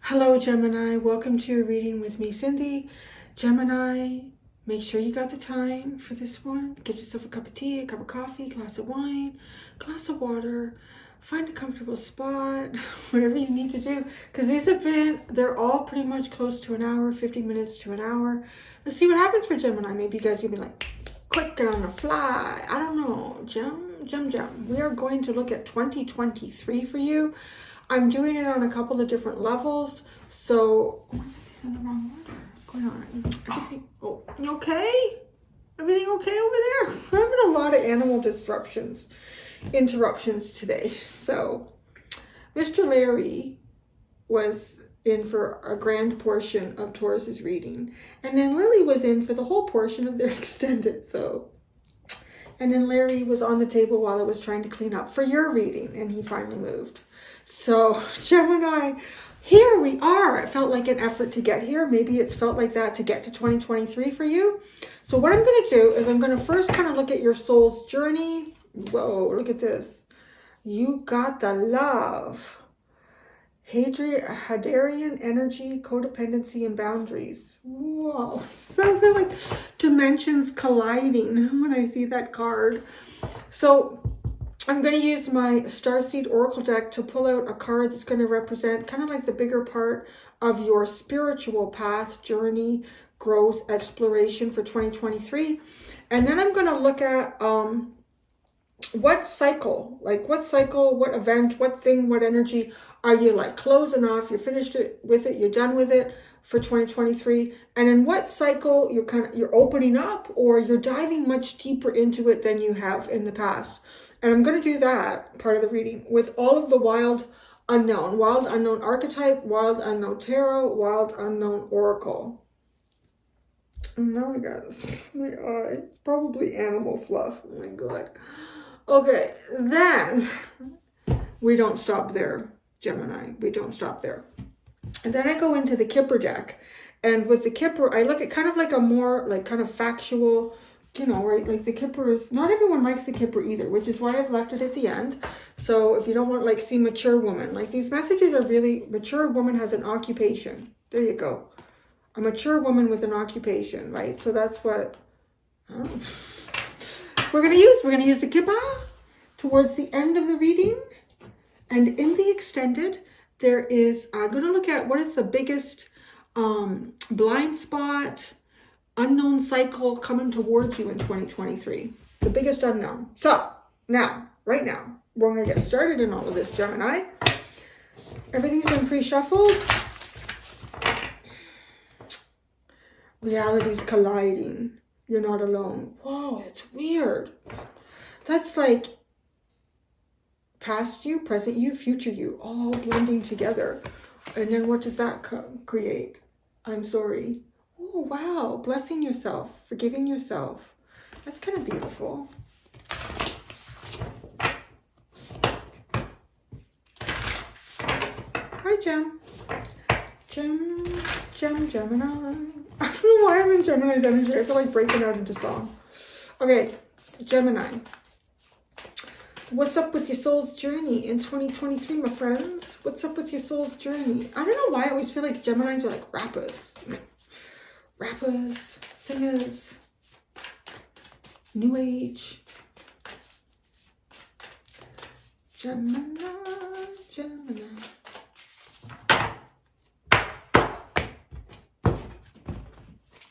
Hello, Gemini. Welcome to your reading with me, Cindy. Gemini, make sure you got the time for this one. Get yourself a cup of tea, a cup of coffee, glass of wine, glass of water. Find a comfortable spot, whatever you need to do. Because they're all pretty much close to an hour, 50 minutes to an hour. Let's see what happens for Gemini. Maybe you guys will be like, quick and on the fly. I don't know. Gem. We are going to look at 2023 for you. I'm doing it on a couple of different levels. So, oh, it's in the wrong order. What's going on? Everything, oh, you okay? Everything okay over there? We're having a lot of animal interruptions today. So, Mr. Larry was in for a grand portion of Taurus's reading. And then Lily was in for the whole portion of their extended. And then Larry was on the table while I was trying to clean up for your reading, and he finally moved. So, Gemini, here we are. It felt like an effort to get here. Maybe it's felt like that to get to 2023 for you. So what I'm going to do is I'm going to first kind of look at your soul's journey. Whoa, look at this. You got the love. Hadarian energy, codependency, and boundaries. Whoa, so I feel like dimensions colliding when I see that card. So I'm going to use my Starseed Oracle deck to pull out a card that's going to represent kind of like the bigger part of your spiritual path, journey, growth, exploration for 2023. And then I'm going to look at what cycle, what event, what thing, what energy are you like closing off, you're finished with it, you're done with it for 2023, and in what cycle you're opening up or you're diving much deeper into it than you have in the past. And I'm going to do that part of the reading with all of the wild unknown archetype, wild unknown tarot, wild unknown oracle. And now I got my eye, probably animal fluff. Oh my god. Okay, then we don't stop there, Gemini. We don't stop there. And then I go into the Kipper deck. And with the Kipper, I look at kind of like a more like kind of factual, right? Like the Kipper is, not everyone likes the Kipper either, which is why I've left it at the end. So if you don't want like see mature woman, like these messages are really, mature woman has an occupation. There you go. A mature woman with an occupation, right? So that's what we're going to use. We're going to use the Kipper towards the end of the reading. And in the extended, there is, I'm going to look at what is the biggest blind spot, unknown cycle coming towards you in 2023. The biggest unknown. So, right now, we're going to get started in all of this, Gemini. Everything's been pre-shuffled. Reality's colliding. You're not alone. Whoa, it's weird. That's like past you, present you, future you, all blending together. And then what does that create? I'm sorry. Oh, wow. Blessing yourself, forgiving yourself. That's kind of beautiful. Hi, Gemini. I don't know why I'm in Gemini's energy. I feel like breaking out into song. Okay, Gemini. What's up with your soul's journey in 2023, my friends? What's up with your soul's journey? I don't know why I always feel like Geminis are like rappers. Rappers, singers, new age. Gemini.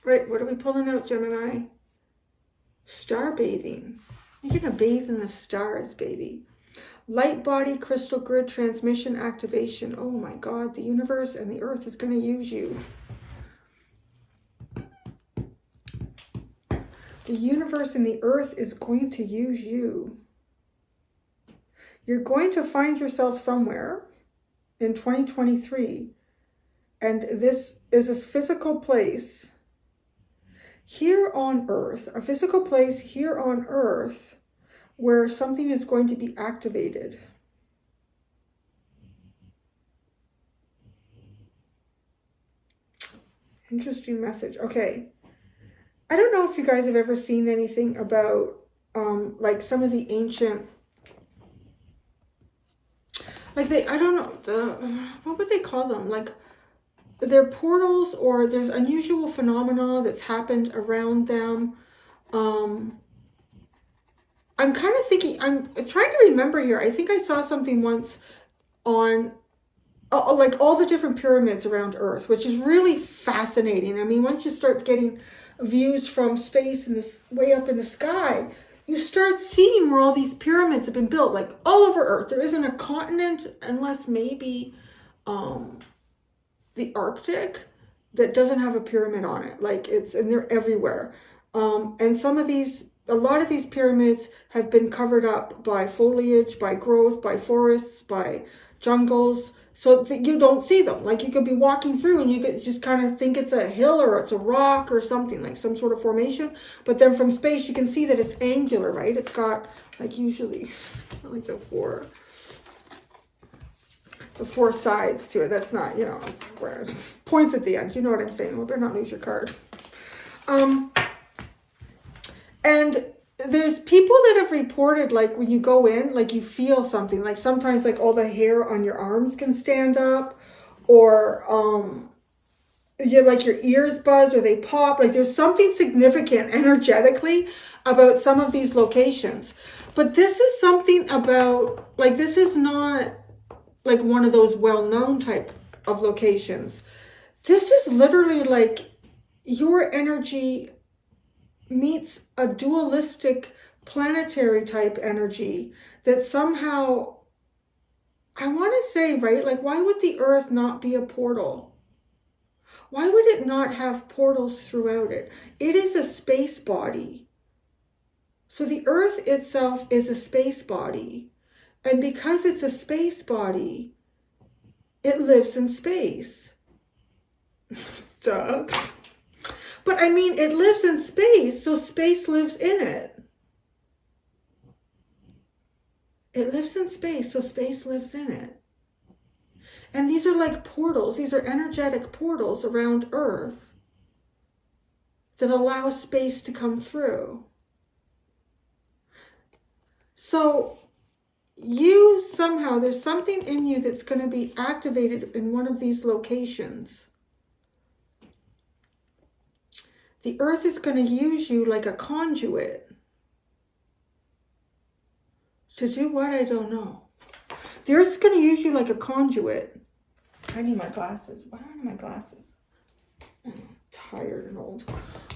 Right, what are we pulling out, Gemini? Star bathing. You're going to bathe in the stars, baby. Light body, crystal grid, transmission, activation. Oh my God, the universe and the earth is going to use you. The universe and the earth is going to use you. You're going to find yourself somewhere in 2023. And this is a physical place here on earth, a physical place here on earth where something is going to be activated. Interesting message. Okay. I don't know if you guys have ever seen anything about like some of the ancient, like I don't know, what would they call them? Like they're portals, or there's unusual phenomena that's happened around them. I'm kind of thinking, I'm trying to remember here. I think I saw something once on like all the different pyramids around Earth, which is really fascinating. I mean, once you start getting views from space and this way up in the sky, you start seeing where all these pyramids have been built, like all over Earth. There isn't a continent, unless maybe the Arctic, that doesn't have a pyramid on it. Like and they're everywhere. And a lot of these pyramids have been covered up by foliage, by growth, by forests, by jungles, so that you don't see them. Like you could be walking through and you could just kind of think it's a hill or it's a rock or something, like some sort of formation. But then from space, you can see that it's angular, right? It's got like usually like the four sides to it. That's not, you know, square. Points at the end. You know what I'm saying? Well, better not lose your card. And there's people that have reported, like when you go in, like you feel something, like sometimes like all the hair on your arms can stand up, or like your ears buzz or they pop. Like there's something significant energetically about some of these locations. But this is something about, like, this is not like one of those well-known type of locations. This is literally like your energy meets a dualistic planetary type energy that somehow, I want to say, right, like why would the Earth not be a portal? Why would it not have portals throughout it? It is a space body. So the Earth itself is a space body. And because it's a space body, it lives in space. Duh. But I mean, it lives in space, so space lives in it. It lives in space, so space lives in it. And these are like portals. These are energetic portals around Earth that allow space to come through. So you somehow, there's something in you that's going to be activated in one of these locations. The Earth is going to use you like a conduit. To do what? I don't know. The Earth's going to use you like a conduit. I need my glasses. Why don't I have my glasses? I'm tired and old.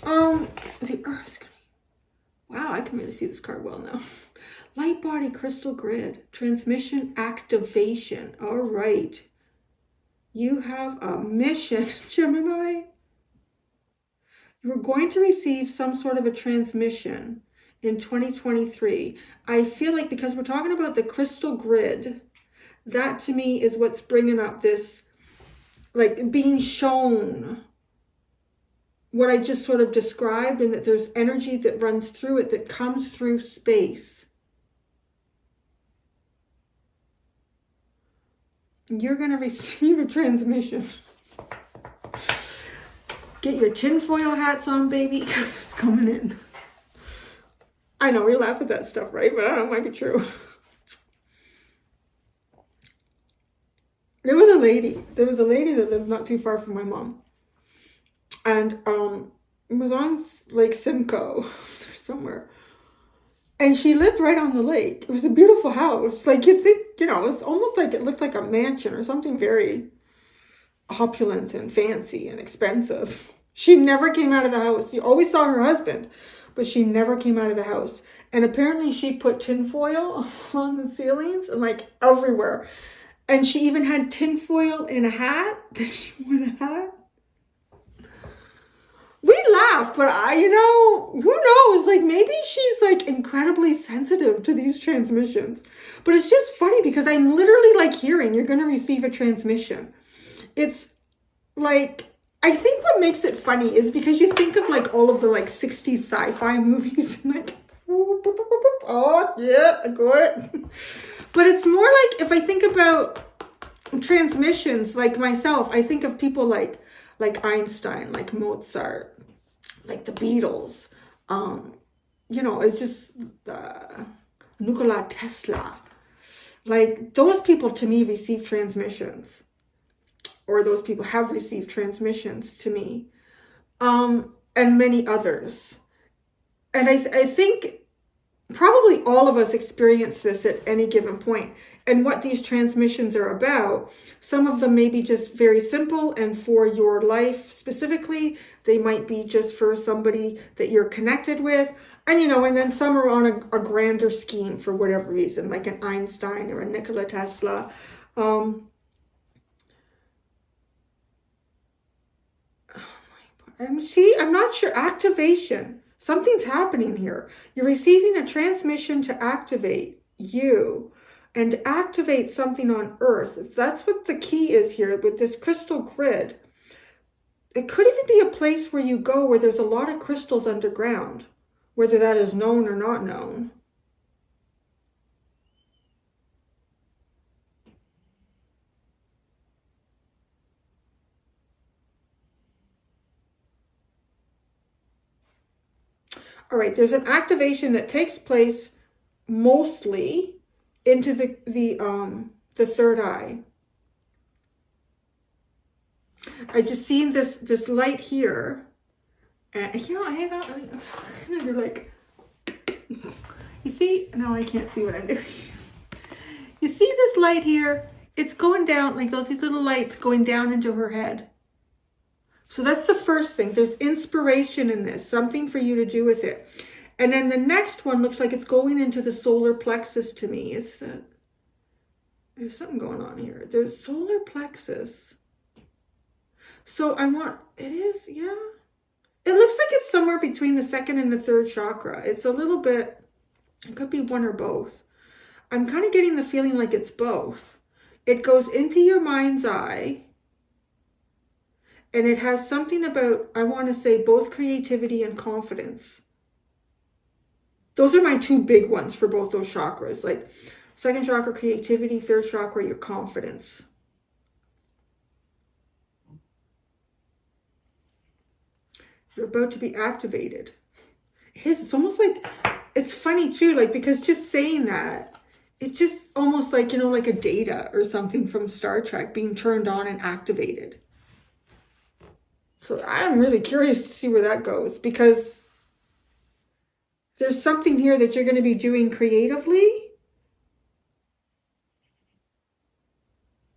The Earth's going to... Wow, I can really see this card well now. Light body crystal grid. Transmission activation. All right. You have a mission, Gemini. You're going to receive some sort of a transmission in 2023. I feel like because we're talking about the crystal grid, that to me is what's bringing up this, like being shown what I just sort of described, and that there's energy that runs through it that comes through space. You're going to receive a transmission. Get your tinfoil hats on, baby, because it's coming in. I know, we laugh at that stuff, right? But I don't know, it might be true. There was a lady that lived not too far from my mom. And it was on Lake Simcoe somewhere. And she lived right on the lake. It was a beautiful house. Like you'd think, you know, it's almost like it looked like a mansion or something very opulent and fancy and expensive. She never came out of the house. You always saw her husband, but she never came out of the house. And apparently she put tinfoil on the ceilings and like everywhere. And she even had tinfoil in a hat. That she wore a hat. We laughed, but who knows? Like maybe she's like incredibly sensitive to these transmissions. But it's just funny because I'm literally like hearing you're going to receive a transmission. It's like, I think what makes it funny is because you think of like all of the like 60s sci-fi movies and like, oh yeah, I got it. But it's more like, if I think about transmissions, like myself, I think of people like Einstein, like Mozart, like the Beatles, you know, it's just Nikola Tesla. Like, those people to me receive transmissions, or those people have received transmissions to me, and many others. And I think probably all of us experience this at any given point. And what these transmissions are about, some of them may be just very simple and for your life specifically. They might be just for somebody that you're connected with. And, you know, and then some are on a grander scheme for whatever reason, like an Einstein or a Nikola Tesla. And see, I'm not sure. Activation. Something's happening here. You're receiving a transmission to activate you and activate something on Earth. That's what the key is here with this crystal grid. It could even be a place where you go where there's a lot of crystals underground, whether that is known or not known. All right, there's an activation that takes place mostly into the third eye. I just seen this light here, and you know, I don't. You're like, you see? No, I can't see what I'm doing. You see this light here? It's going down, like these little lights going down into her head. So that's the first thing. There's inspiration in this, something for you to do with it. And then the next one looks like it's going into the solar plexus to me. There's something going on here. There's solar plexus. So it is, yeah. It looks like it's somewhere between the second and the third chakra. It's a little bit, it could be one or both. I'm kind of getting the feeling like it's both. It goes into your mind's eye. And it has something about, I want to say, both creativity and confidence. Those are my two big ones for both those chakras. Like, second chakra, creativity. Third chakra, your confidence. You're about to be activated. It is. It's almost like, it's funny too, like, because just saying that, it's just almost like, you know, like a data or something from Star Trek being turned on and activated. So I'm really curious to see where that goes, because there's something here that you're going to be doing creatively.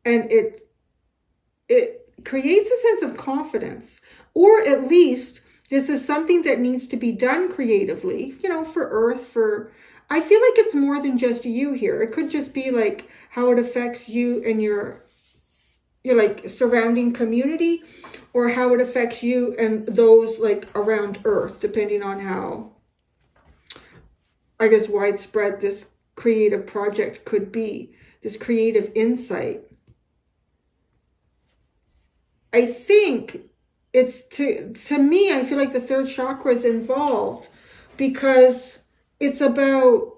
And it creates a sense of confidence, or at least this is something that needs to be done creatively, you know, for Earth, I feel like it's more than just you here. It could just be like how it affects you and your like surrounding community, or how it affects you and those like around Earth, depending on how, I guess, widespread this creative project could be, this creative insight. I think it's to me, I feel like the third chakra is involved because it's about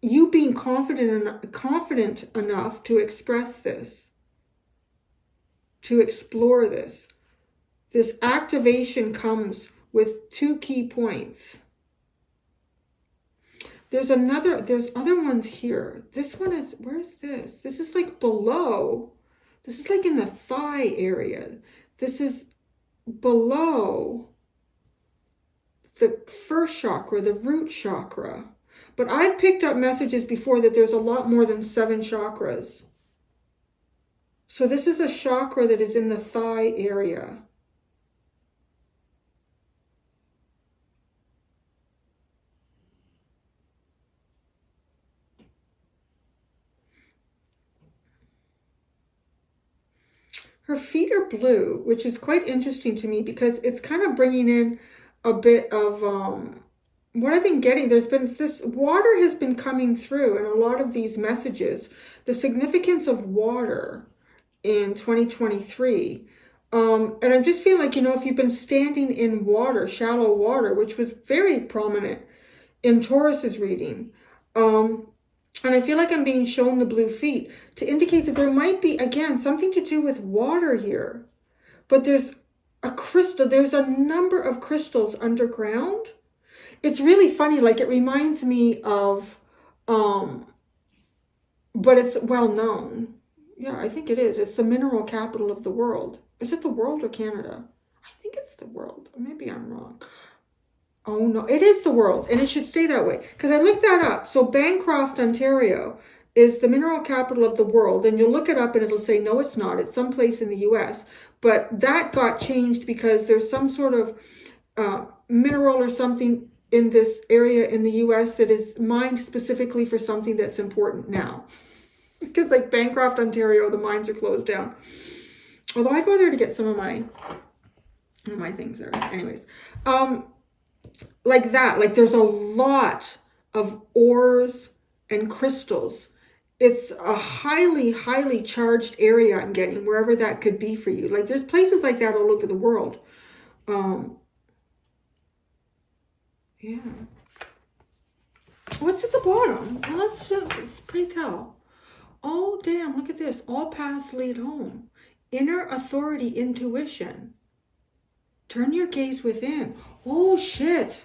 you being confident enough to express this, to explore this. This activation comes with two key points. There's other ones here. This one is, where's this? This is like below. This is like in the thigh area. This is below the first chakra, the root chakra. But I've picked up messages before that there's a lot more than 7 chakras. So this is a chakra that is in the thigh area. Her feet are blue, which is quite interesting to me because it's kind of bringing in a bit of what I've been getting. There's been this water has been coming through in a lot of these messages. The significance of water in 2023. And I'm just feeling like, you know, if you've been standing in water, shallow water, which was very prominent in Taurus's reading, and I feel like I'm being shown the blue feet to indicate that there might be, again, something to do with water here. But there's a crystal, there's a number of crystals underground. It's really funny. Like, it reminds me of, but it's well known. Yeah, I think it is. It's the mineral capital of the world. Is it the world or Canada? I think it's the world. Maybe I'm wrong. Oh, no, it is the world, and it should stay that way. Because I looked that up. So Bancroft, Ontario is the mineral capital of the world, and you'll look it up and it'll say, no, it's not. It's someplace in the US. But that got changed because there's some sort of mineral or something in this area in the US that is mined specifically for something that's important now. Because like Bancroft, Ontario, the mines are closed down. Although I go there to get some of my things there. Anyways, like that, like there's a lot of ores and crystals. It's a highly, highly charged area I'm getting, wherever that could be for you. Like there's places like that all over the world. Yeah. What's at the bottom? Well, let's just, pray tell. Oh, damn, look at this. All paths lead home. Inner authority, intuition. Turn your gaze within. Oh, shit.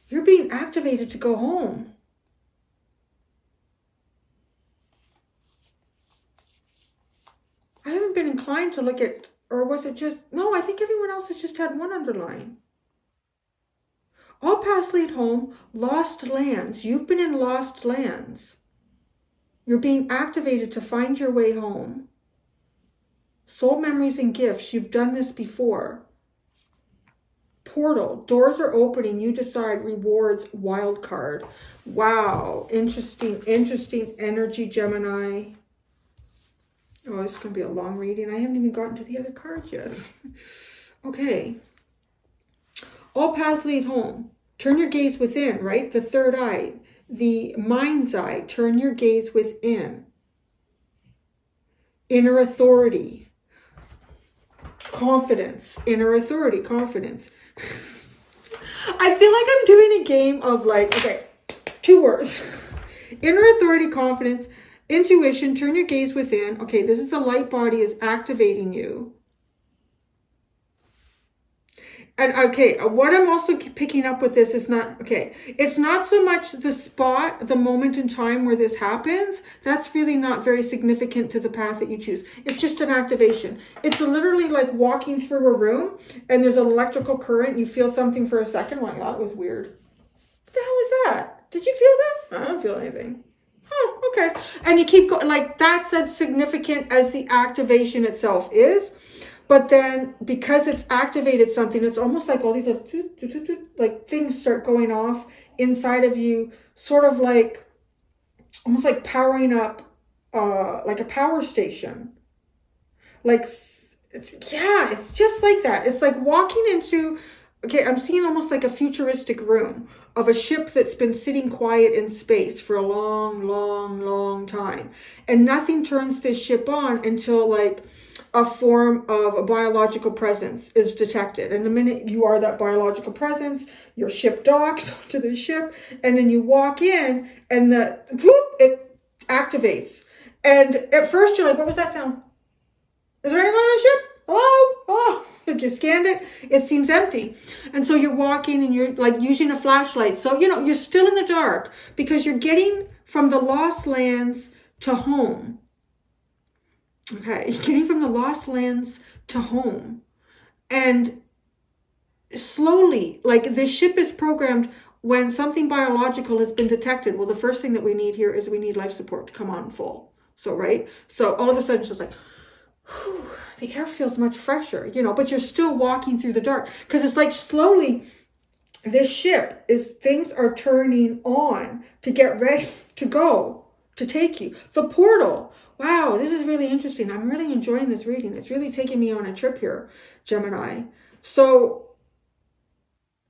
You're being activated to go home. I haven't been inclined to look at, or was it just, no, I think everyone else has just had one underline. All paths lead home, lost lands. You've been in lost lands. You're being activated to find your way home. Soul memories and gifts. You've done this before. Portal. Doors are opening. You decide. Rewards. Wild card. Wow. Interesting, interesting energy, Gemini. Oh, this is going to be a long reading. I haven't even gotten to the other cards yet. Okay. All paths lead home. Turn your gaze within, right? The third eye. The mind's eye. Turn your gaze within. Inner authority. Confidence. Inner authority. Confidence. I feel like I'm doing a game of like, okay, 2 words. Inner authority, confidence, intuition, turn your gaze within. Okay, this is the light body is activating you. And okay, what I'm also picking up with this is not, okay, it's not so much the spot, the moment in time where this happens. That's really not very significant to the path that you choose. It's just an activation. It's literally like walking through a room and there's an electrical current. You feel something for a second. Like, that was weird. What the hell was that? Did you feel that? I don't feel anything. Oh, okay. And you keep going, like that's as significant as the activation itself is. But then because it's activated something, it's almost like all these like things start going off inside of you, sort of like almost like powering up like a power station. Like, yeah, it's just like that. It's like walking into, okay, I'm seeing almost like a futuristic room of a ship that's been sitting quiet in space for a long, long, long time. And nothing turns this ship on until like a form of a biological presence is detected. And the minute you are that biological presence, your ship docks to the ship, and then you walk in and it activates. And at first you're like, what was that sound? Is there anyone on the ship? Hello? Oh, like you scanned it, it seems empty. And so you're walking and you're like using a flashlight. So, you know, you're still in the dark because you're getting from the lost lands to home. Okay, you're getting from the lost lands to home. And slowly, like the ship is programmed when something biological has been detected. Well, the first thing that we need here is we need life support to come on full. So, right? So all of a sudden it's just like, whew, the air feels much fresher, you know, but you're still walking through the dark because it's like slowly this ship is, things are turning on to get ready to go, to take you. The portal. Wow, this is really interesting. I'm really enjoying this reading. It's really taking me on a trip here, Gemini. So,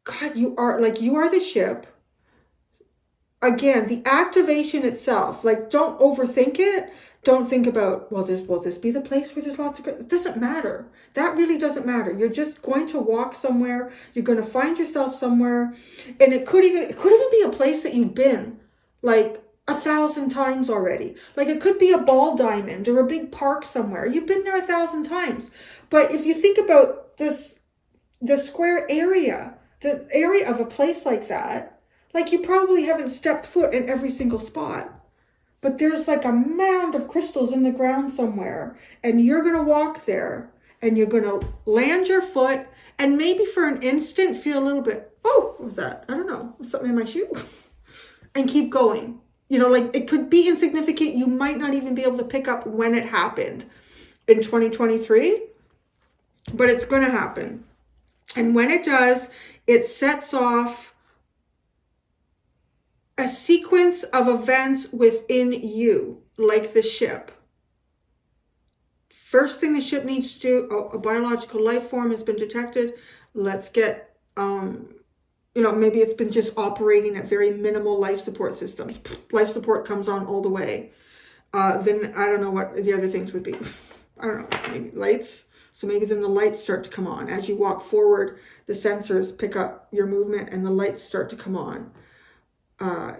God, you are the ship. Again, the activation itself, like don't overthink it. Don't think about, will this be the place where there's lots of, it doesn't matter. That really doesn't matter. You're just going to walk somewhere. You're going to find yourself somewhere. And it could even be a place that you've been like 1,000 times already. Like it could be a ball diamond or a big park somewhere. You've been there 1,000 times. But if you think about this, the square area the area of a place like that, like you probably haven't stepped foot in every single spot, but there's like a mound of crystals in the ground somewhere, and you're going to walk there, and you're going to land your foot, and maybe for an instant feel a little bit, oh, what was that? I don't know, something in my shoe, and keep going. You know, like it could be insignificant. You might not even be able to pick up when it happened in 2023, but it's going to happen. And when it does, it sets off a sequence of events within you, like the ship. First thing the ship needs to do, oh, a biological life form has been detected. Let's get, you know, maybe it's been just operating at very minimal life support systems. Life support comes on all the way. Then I don't know what the other things would be. I don't know, maybe lights. So maybe then the lights start to come on. As you walk forward, the sensors pick up your movement and the lights start to come on.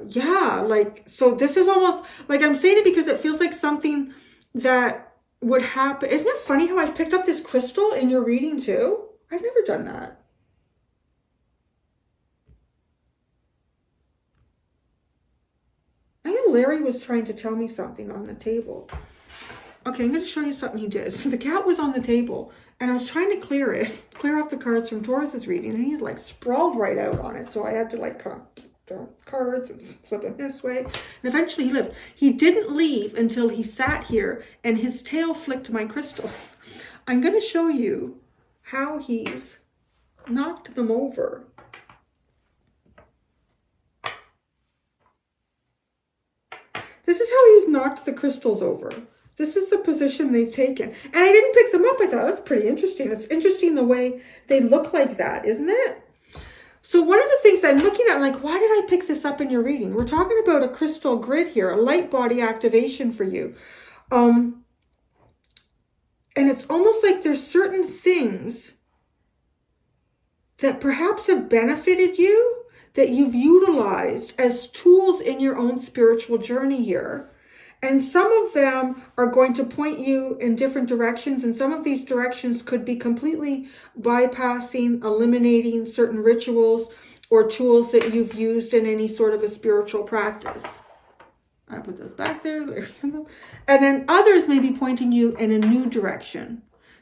Yeah, like, so this is almost, like I'm saying it because it feels like something that would happen. Isn't it funny how I picked up this crystal in your reading too? I've never done that. I think Larry was trying to tell me something on the table. Okay, I'm going to show you something he did. So the cat was on the table, and I was trying to clear off the cards from Taurus's reading, and he like sprawled right out on it. So I had to like kind of keep the cards and flip it this way. And eventually he left. He didn't leave until he sat here, and his tail flicked my crystals. I'm going to show you how he's knocked them over. This is how he's knocked the crystals over. This is the position they've taken. And I didn't pick them up. I thought, that's pretty interesting. It's interesting the way they look like that, isn't it? So one of the things I'm looking at, I'm like, why did I pick this up in your reading? We're talking about a crystal grid here, a light body activation for you. And it's almost like there's certain things that perhaps have benefited you, that you've utilized as tools in your own spiritual journey here. And some of them are going to point you in different directions, and some of these directions could be completely bypassing, eliminating certain rituals or tools that you've used in any sort of a spiritual practice. I put those back there. And then others may be pointing you in a new direction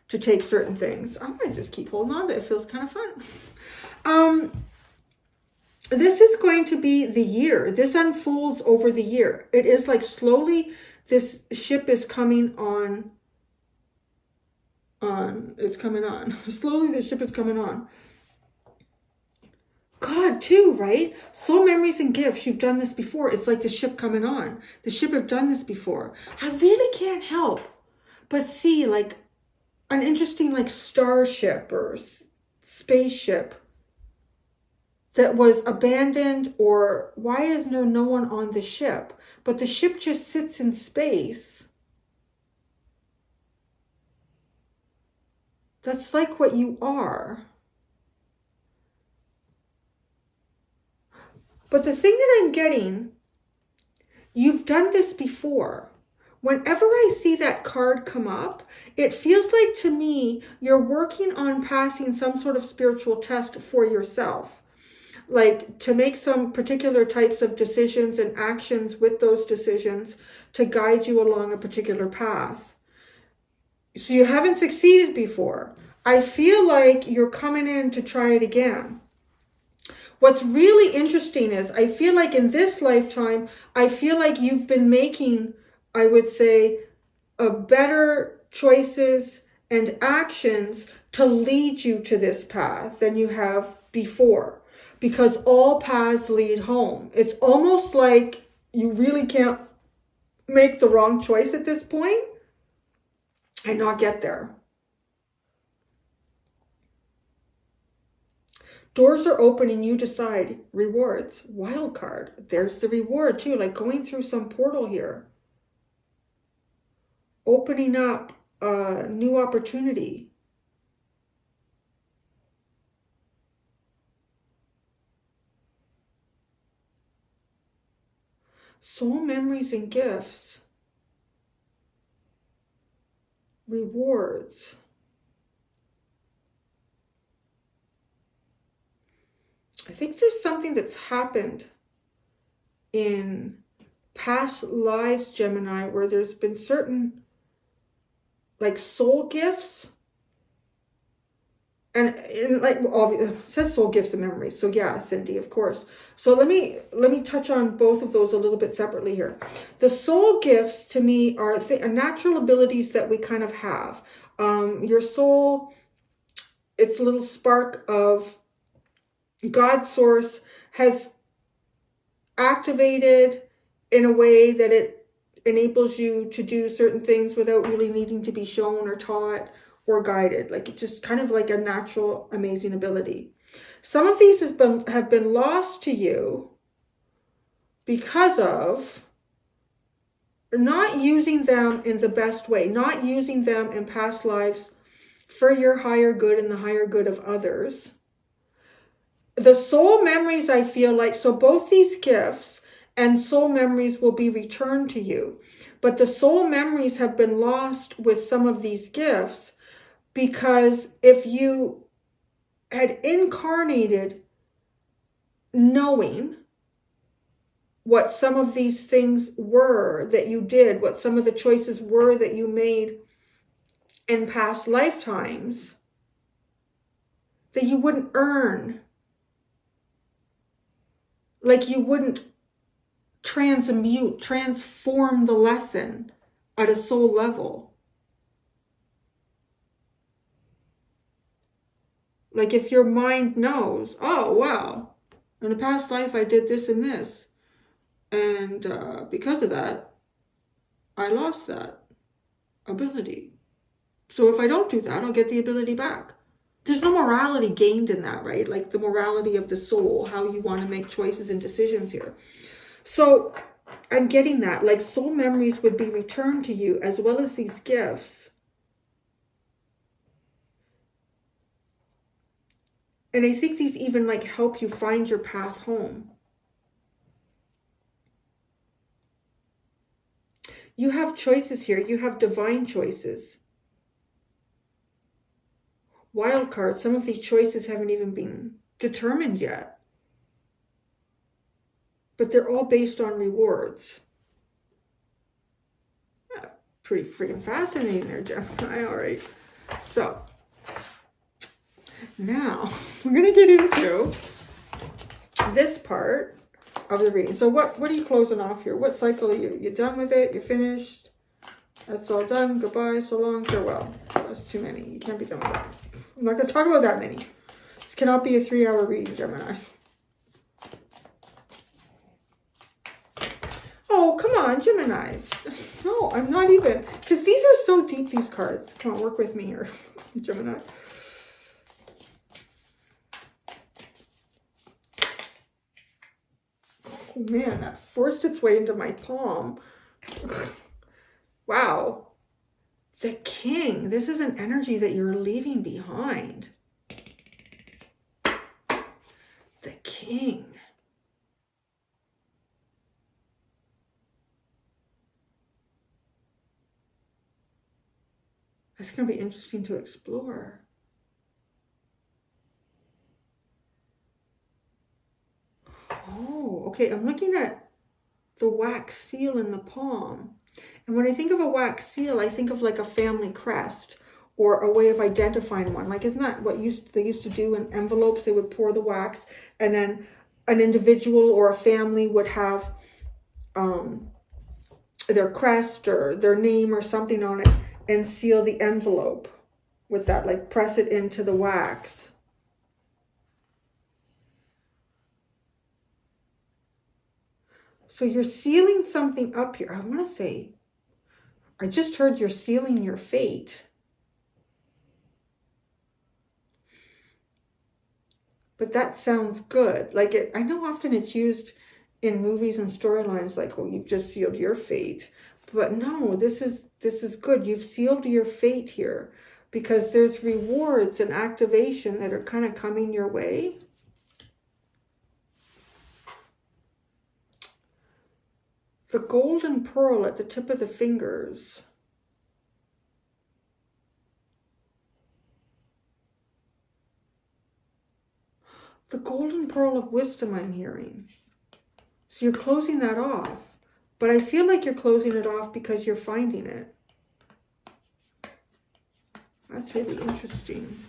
to take certain things. I might just keep holding on to it. It feels kind of fun. This is going to be the year. This unfolds over the year. It is like slowly this ship is coming on. It's coming on. Slowly the ship is coming on. God too, right? Soul memories and gifts. You've done this before. It's like the ship coming on. The ship have done this before. I really can't help but see like an interesting like starship or spaceship that was abandoned, or why is there no one on the ship? But the ship just sits in space. That's like what you are. But the thing that I'm getting, you've done this before. Whenever I see that card come up, it feels like to me you're working on passing some sort of spiritual test for yourself. Like to make some particular types of decisions and actions with those decisions to guide you along a particular path. So you haven't succeeded before. I feel like you're coming in to try it again. What's really interesting is I feel like in this lifetime, I feel like you've been making, I would say, better choices and actions to lead you to this path than you have before. Because all paths lead home. It's almost like you really can't make the wrong choice at this point and not get there. Doors are open and you decide. Rewards. Wild card. There's the reward too, like going through some portal here. Opening up a new opportunity. Soul memories and gifts. Rewards. I think there's something that's happened in past lives, Gemini, where there's been certain like soul gifts. And like, it says soul gifts and memories. So yeah, Cindy, of course. So let me touch on both of those a little bit separately here. The soul gifts to me are natural abilities that we kind of have. Your soul, its little spark of God source has activated in a way that it enables you to do certain things without really needing to be shown or taught or guided. Like, it's just kind of like a natural, amazing ability. Some of these have been lost to you because of not using them in the best way, not using them in past lives for your higher good and the higher good of others. The soul memories, I feel like, so both these gifts and soul memories will be returned to you. But the soul memories have been lost with some of these gifts because if you had incarnated knowing what some of these things were that you did, what some of the choices were that you made in past lifetimes, that you wouldn't earn, like you wouldn't transform the lesson at a soul level. Like if your mind knows, oh, wow, in a past life I did this and this, and because of that, I lost that ability. So if I don't do that, I'll get the ability back. There's no morality gained in that, right? Like the morality of the soul, how you want to make choices and decisions here. So I'm getting that, like soul memories would be returned to you as well as these gifts. And I think these even like help you find your path home. You have choices here. You have divine choices. Wild card, some of these choices haven't even been determined yet. But they're all based on rewards. Pretty freaking fascinating there, Gemini. All right. So now we're going to get into this part of the reading. So what are you closing off here? What cycle are you? You done with it? You finished? That's all done. Goodbye. So long. Farewell. That's too many. You can't be done with that. I'm not going to talk about that many. This cannot be a 3-hour reading, Gemini. Oh, come on, Gemini. No, I'm not even. Because these are so deep, these cards. Come on, work with me here, Gemini. Oh, man, that forced its way into my palm. Wow. The King. This is an energy that you're leaving behind. The King. That's going to be interesting to explore. Oh, okay. I'm looking at the wax seal in the palm. And when I think of a wax seal, I think of like a family crest or a way of identifying one. Like, isn't that what they used to do in envelopes? They would pour the wax and then an individual or a family would have their crest or their name or something on it and seal the envelope with that, like press it into the wax. So you're sealing something up here. I want to say, I just heard you're sealing your fate. But that sounds good. Like I know often it's used in movies and storylines like, oh, you've just sealed your fate. But no, this is good. You've sealed your fate here because there's rewards and activation that are kind of coming your way. The golden pearl at the tip of the fingers. The golden pearl of wisdom I'm hearing. So you're closing that off. But I feel like you're closing it off because you're finding it. That's really interesting.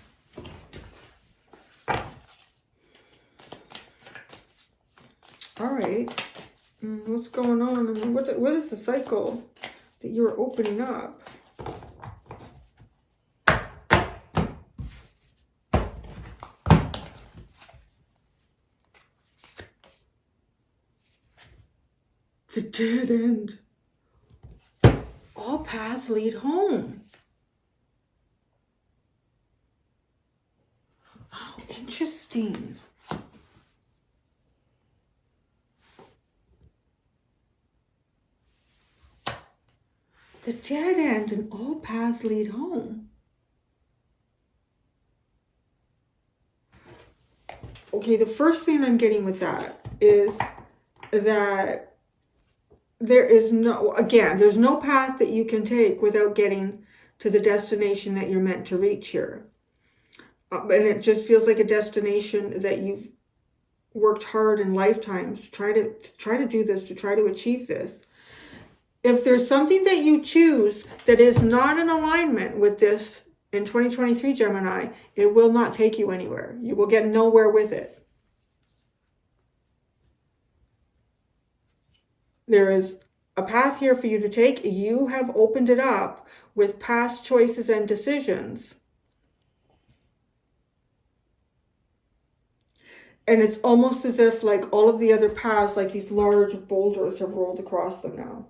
All right. What's going on? What is the cycle that you're opening up? The dead end. All paths lead home. Oh, interesting. The dead end and all paths lead home. Okay, the first thing I'm getting with that is that there is no, again, there's no path that you can take without getting to the destination that you're meant to reach here. And it just feels like a destination that you've worked hard in lifetimes to try to do this, to try to achieve this. If there's something that you choose that is not in alignment with this in 2023, Gemini, it will not take you anywhere. You will get nowhere with it. There is a path here for you to take. You have opened it up with past choices and decisions. And it's almost as if like all of the other paths, like these large boulders have rolled across them now.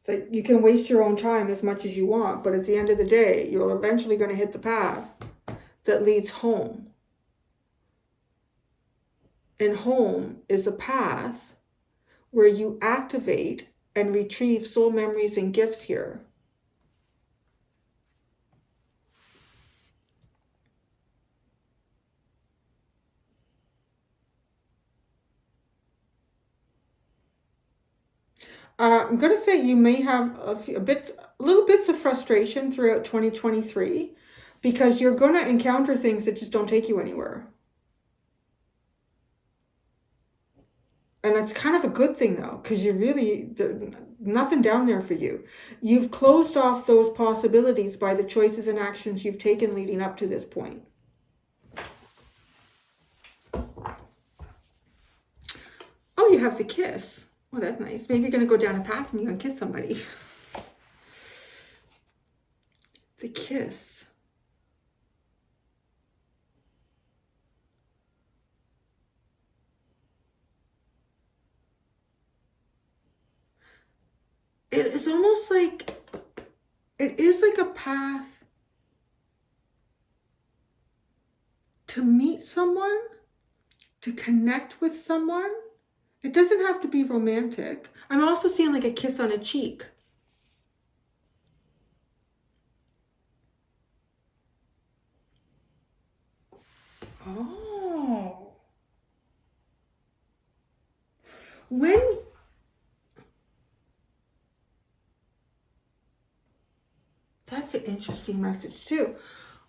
Like you can waste your own time as much as you want, but at the end of the day, you're eventually going to hit the path that leads home. And home is a path where you activate and retrieve soul memories and gifts here. I'm going to say you may have little bits of frustration throughout 2023 because you're going to encounter things that just don't take you anywhere. And that's kind of a good thing though, because nothing down there for you. You've closed off those possibilities by the choices and actions you've taken leading up to this point. Oh, you have the kiss. Oh, that's nice. Maybe you're going to go down a path and you're going to kiss somebody. The kiss. It is almost like, it is like a path to meet someone, to connect with someone. It doesn't have to be romantic. I'm also seeing like a kiss on a cheek. Oh. That's an interesting message too.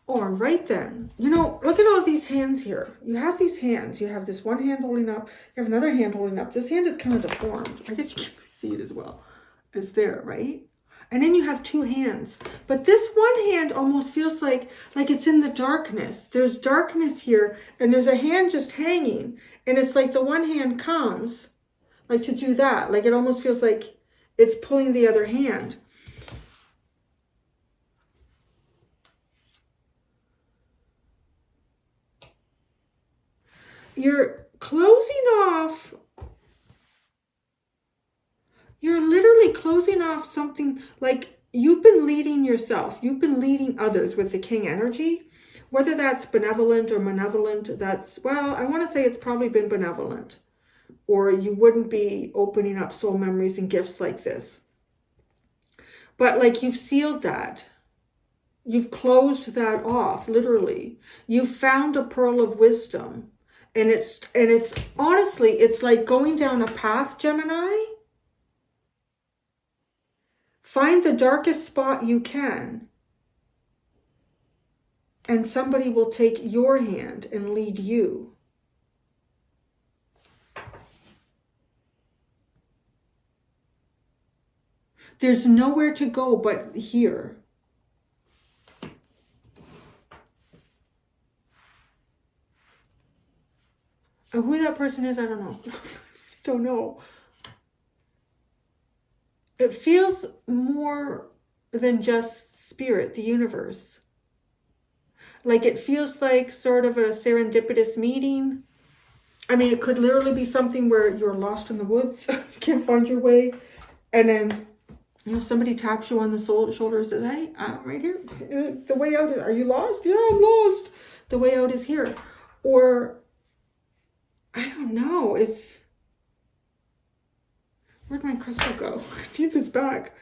Or right then, look at all these hands here. You have these hands. You have this one hand holding up. You have another hand holding up. This hand is kind of deformed. I guess you can see it as well. It's there, right? And then you have two hands. But this one hand almost feels like it's in the darkness. There's darkness here, and there's a hand just hanging. And it's like the one hand comes, like to do that. Like it almost feels like it's pulling the other hand. You're closing off, you're literally closing off something like you've been leading yourself. You've been leading others with the king energy, whether that's benevolent or malevolent. I want to say it's probably been benevolent, or you wouldn't be opening up soul memories and gifts like this. But like you've sealed that. You've closed that off, literally. You've found a pearl of wisdom. And it's honestly, it's like going down a path, Gemini. Find the darkest spot you can and somebody will take your hand and lead you. There's nowhere to go but here. Who that person is, I don't know. Don't know. It feels more than just spirit, the universe. Like it feels like sort of a serendipitous meeting. I mean, it could literally be something where you're lost in the woods, you can't find your way, and then, you know, somebody taps you on the shoulder and says, hey, I'm right here. The way out is, are you lost? Yeah, I'm lost. The way out is here. Or, I don't know, it's, where'd my crystal go? I need this back.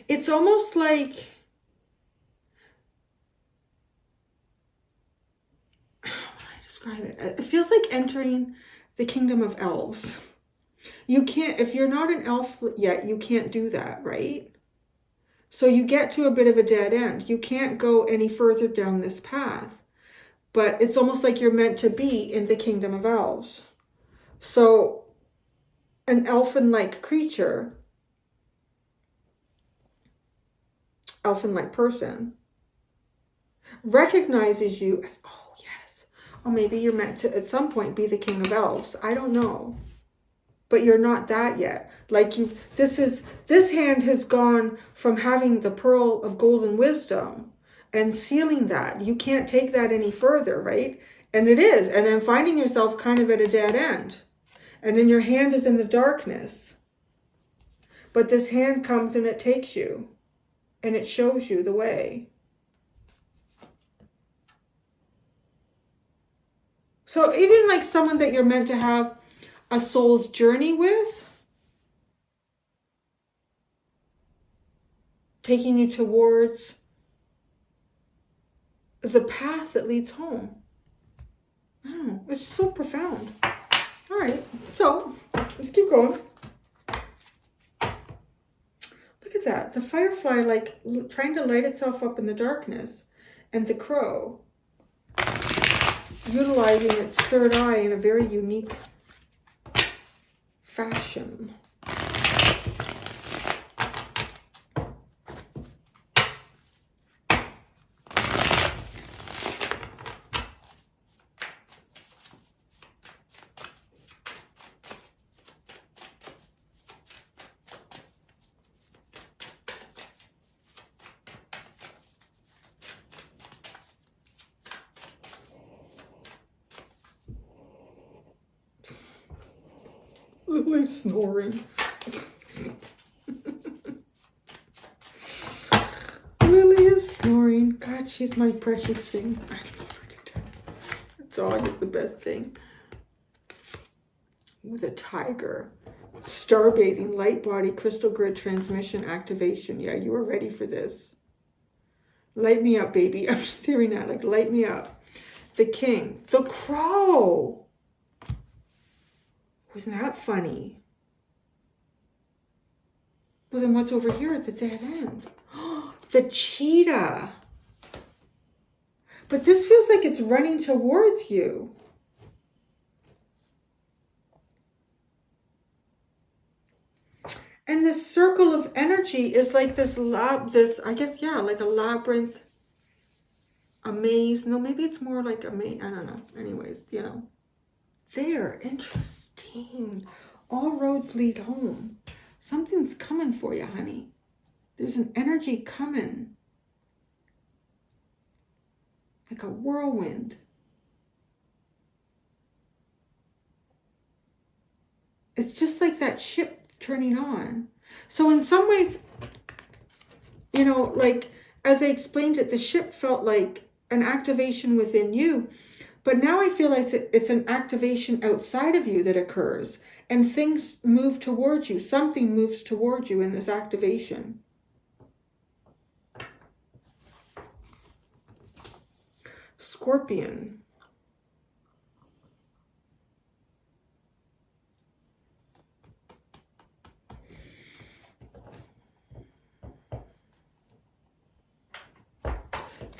It's almost like, how would I describe it? It feels like entering the kingdom of elves. You can't, if you're not an elf yet, you can't do that, right? So you get to a bit of a dead end. You can't go any further down this path. But it's almost like you're meant to be in the kingdom of elves. So an elfin-like creature, elfin-like person, recognizes you as, oh yes, or maybe you're meant to at some point be the king of elves. I don't know. But you're not that yet. Like this hand has gone from having the pearl of golden wisdom and sealing that. You can't take that any further, right? And it is. And then finding yourself kind of at a dead end. And then your hand is in the darkness. But this hand comes and it takes you. And it shows you the way. So even like someone that you're meant to have a soul's journey with, taking you towards the path that leads home. I don't know. It's so profound. All right. So let's keep going. Look at that. The firefly like trying to light itself up in the darkness. And the crow utilizing its third eye in a very unique fashion. Lily snoring. Lily is snoring. God, she's my precious thing. I love her to death. A dog is the best thing. With a tiger. Starbathing, light body, crystal grid transmission activation. Yeah, you are ready for this. Light me up, baby. I'm staring at it like, light me up. The king. The crow. Wasn't that funny? Well, then what's over here at the dead end? The cheetah. But this feels like it's running towards you. And this circle of energy is like this, I guess, yeah, like a labyrinth, a maze. No, maybe it's more like a maze. I don't know. Anyways, you know. There, interesting. All roads lead home. Something's coming for you, honey. There's an energy coming. Like a whirlwind. It's just like that ship turning on. So in some ways, you know, like as I explained it, the ship felt like an activation within you. But now I feel like it's an activation outside of you that occurs. And things move towards you. Something moves towards you in this activation. Scorpion.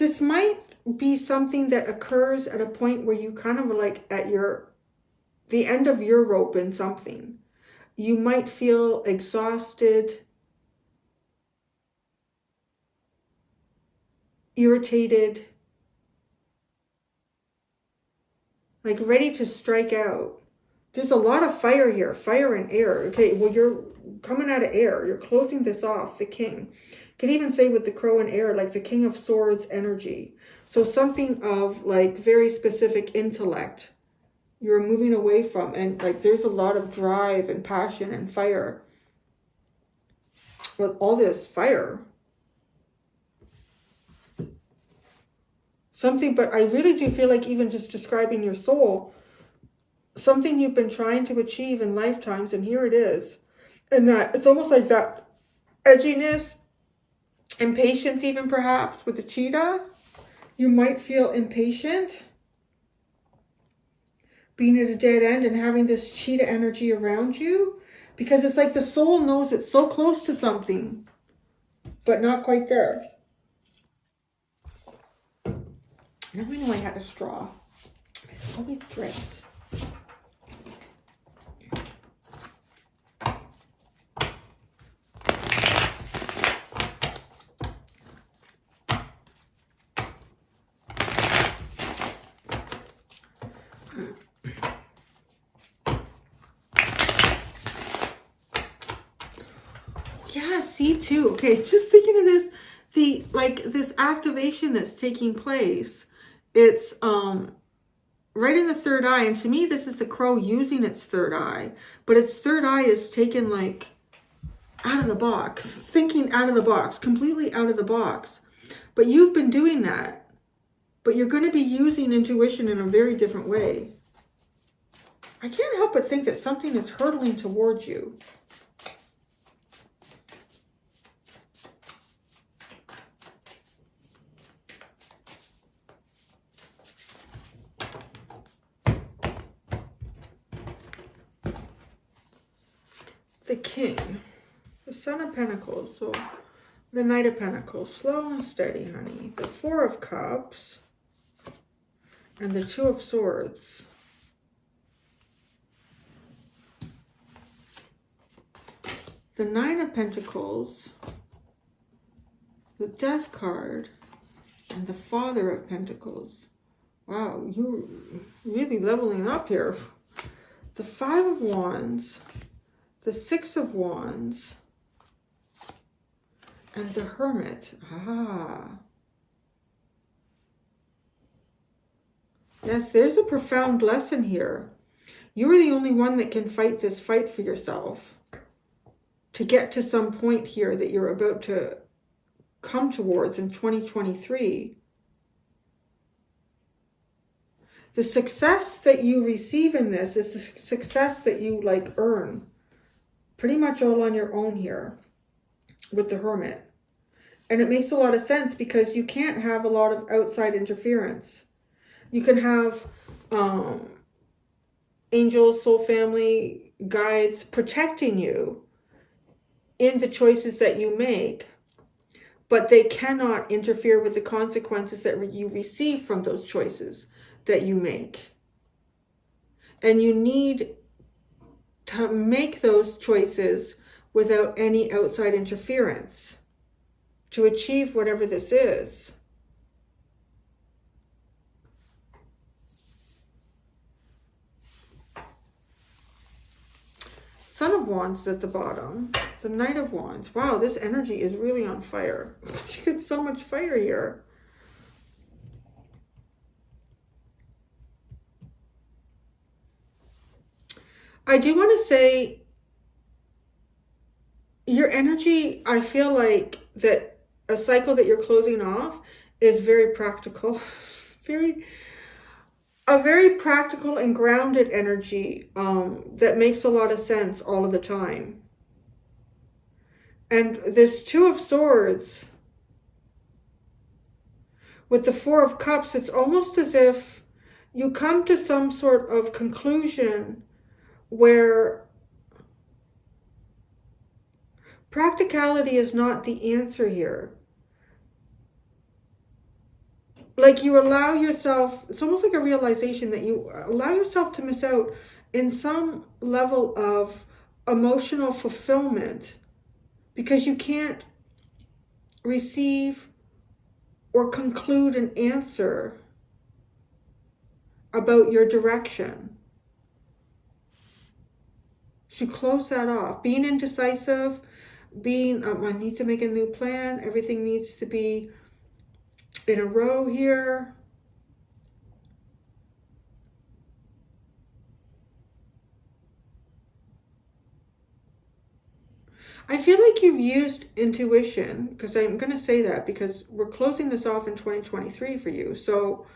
This might be something that occurs at a point where you kind of like at the end of your rope in something. You might feel exhausted, irritated, like ready to strike out. There's a lot of fire here, fire and air. Okay, well, you're coming out of air. You're closing this off, the king. Could even say with the crow and air, like the King of Swords energy. So something of like very specific intellect you're moving away from. And like there's a lot of drive and passion and fire. With all this fire. Something, but I really do feel like even just describing your soul, something you've been trying to achieve in lifetimes, and here it is. And that it's almost like that edginess, impatience even perhaps with the cheetah. You might feel impatient being at a dead end and having this cheetah energy around you, because it's like the soul knows it's so close to something, but not quite there. Now I know I had a straw. It always drips. Yeah, C2. Okay, just thinking of this, this activation that's taking place. It's right in the third eye, and to me this is the crow using its third eye, but its third eye is taken like out of the box, thinking out of the box, completely out of the box. But you've been doing that, but you're going to be using intuition in a very different way. I can't help but think that something is hurtling towards you. The King, the Son of Pentacles, so the Knight of Pentacles, slow and steady, honey. The Four of Cups and the Two of Swords. The Nine of Pentacles, the Death card, and the Father of Pentacles. Wow, you're really leveling up here. The Five of Wands, the Six of Wands, and the Hermit. Ah. Yes, there's a profound lesson here. You are the only one that can fight this fight for yourself to get to some point here that you're about to come towards in 2023. The success that you receive in this is the success that you like earn pretty much all on your own here with the Hermit. And it makes a lot of sense because you can't have a lot of outside interference. You can have angels, soul family, guides protecting you in the choices that you make, but they cannot interfere with the consequences that you receive from those choices that you make. And you need to make those choices without any outside interference to achieve whatever this is. Son of Wands at the bottom. The Knight of Wands. Wow, this energy is really on fire. You get so much fire here. I do want to say your energy, I feel like that a cycle that you're closing off is very practical. A very practical and grounded energy that makes a lot of sense all of the time. And this Two of Swords with the Four of Cups, it's almost as if you come to some sort of conclusion where practicality is not the answer here. like you allow yourself, it's almost like a realization that you allow yourself to miss out in some level of emotional fulfillment because you can't receive or conclude an answer about your direction. So close that off. Being indecisive, being, I need to make a new plan. Everything needs to be in a row here. I feel like you've used intuition, because I'm going to say that because we're closing this off in 2023 for you. So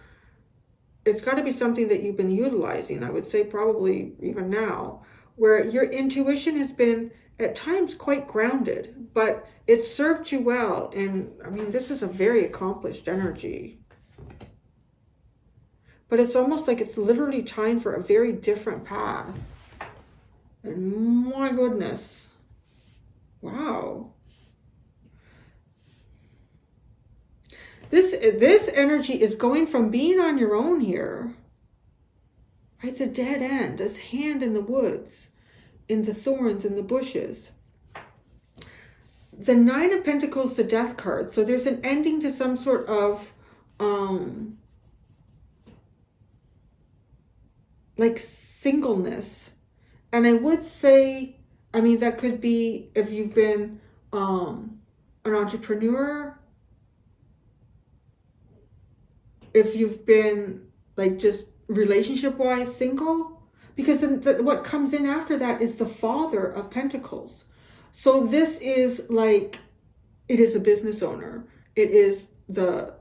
it's got to be something that you've been utilizing, I would say probably even now, where your intuition has been at times quite grounded, but it served you well. And I mean, this is a very accomplished energy. But it's almost like it's literally time for a very different path. And my goodness. Wow. This energy is going from being on your own here, right? The dead end, this hand in the woods, in the thorns, in the bushes. The Nine of Pentacles, the Death card. So there's an ending to some sort of like singleness. And I would say, I mean, that could be if you've been an entrepreneur, if you've been like just relationship-wise single, because then what comes in after that is the Father of Pentacles. So this is like, it is a business owner. It is the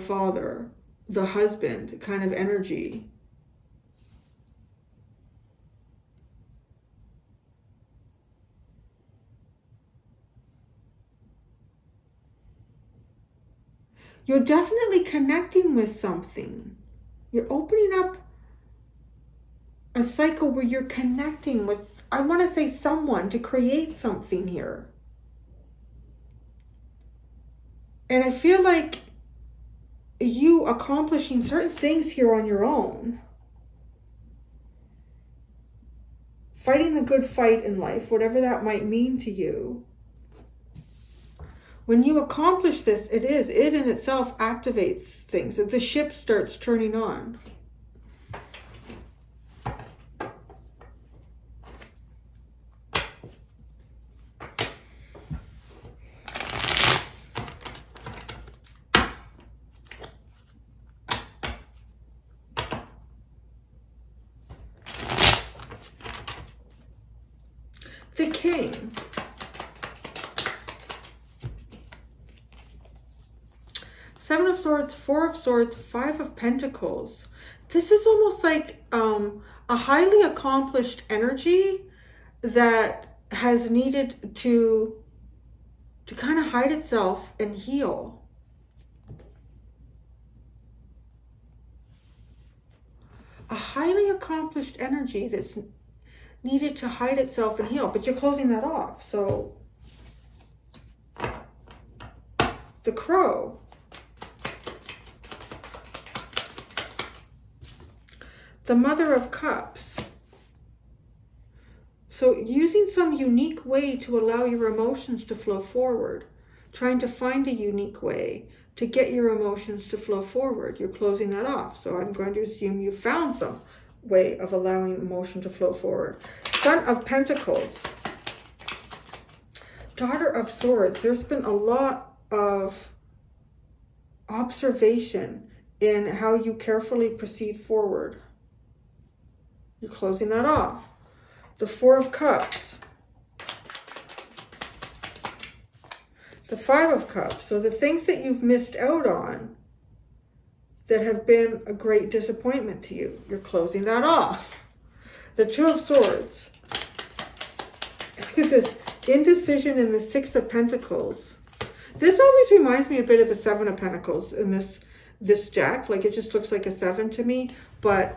father, the husband kind of energy. You're definitely connecting with something. You're opening up a cycle where you're connecting with, I want to say, someone to create something here. And I feel like you accomplishing certain things here on your own. Fighting the good fight in life, whatever that might mean to you. When you accomplish this, it in itself activates things. The ship starts turning on. The King. Seven of Swords, Four of Swords, Five of Pentacles. This is almost like a highly accomplished energy that has needed to kind of hide itself and heal. A highly accomplished energy that's needed to hide itself and heal, but you're closing that off. So the Crow. The Mother of Cups. So using some unique way to allow your emotions to flow forward. Trying to find a unique way to get your emotions to flow forward. You're closing that off. So I'm going to assume you found some way of allowing emotion to flow forward. Son of Pentacles. Daughter of Swords. There's been a lot of observation in how you carefully proceed forward. You're closing that off. The Four of Cups. The Five of Cups. So the things that you've missed out on that have been a great disappointment to you, you're closing that off. The Two of Swords. Look at this. Indecision in the Six of Pentacles. This always reminds me a bit of the Seven of Pentacles in this deck. Like, it just looks like a seven to me. But